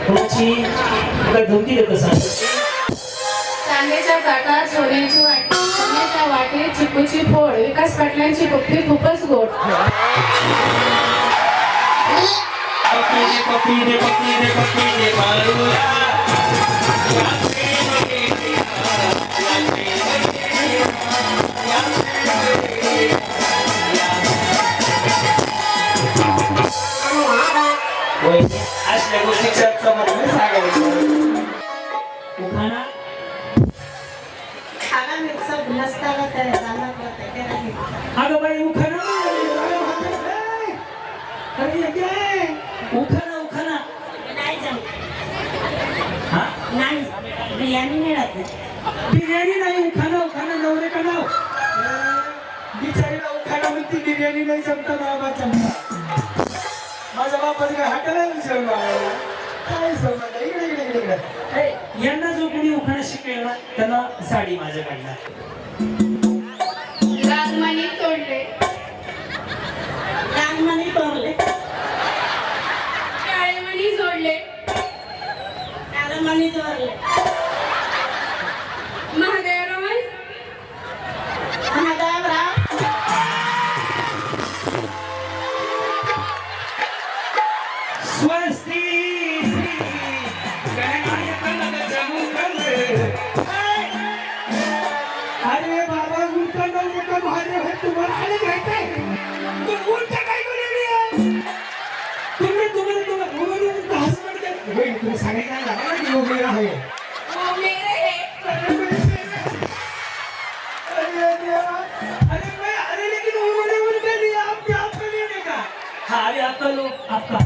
कोणाची का धमकी देत सांगतो चांदीच्या ताटात सोन्याची वाटी, सोन्याच्या वाटीत चिकूची फोड, विकास पाटलांची पप्पी खूपच गोड. अशा गोष्टी चर्चा मध्ये सांगायचं उखाणा अगं बाई उखाणा अरे ये काय उखाणा उखाणा हा नाही बिर्याणी मिळत नाही. बिर्याणी नाही उखाणा उखाणा नवरे का नाव बिचारीला उखाणा म्हणती बिर्याणी नाही जमता बाबा जमता माझ्या बापाचं काय हाताला विचारलं काय समजा इकडे इकडे इकडे इकडे यांना जो कोणी उखाणा शिकेल ना त्यांना साडी माझ्या काढणार रागमणी तोडले, रानमणी तोरले, काळेमणी जोडले, काळमणी जोरले, महादेवराव महादेवराव स्वस्ती अरे बाबा उलटा नवरे का महादेव है तुम्हाला आले घ्यायचंय उलटा काय बोलले तुम्ही तुम्हाला हसबंड काय तुम्ही सांगायला लागला की वो मेरा है वो मेरे है. अरे देवा अरे मैं अरे लेकिन उन्होंने उनके लिए आपके आप का लेने का हाँ अरे आपका लो आपका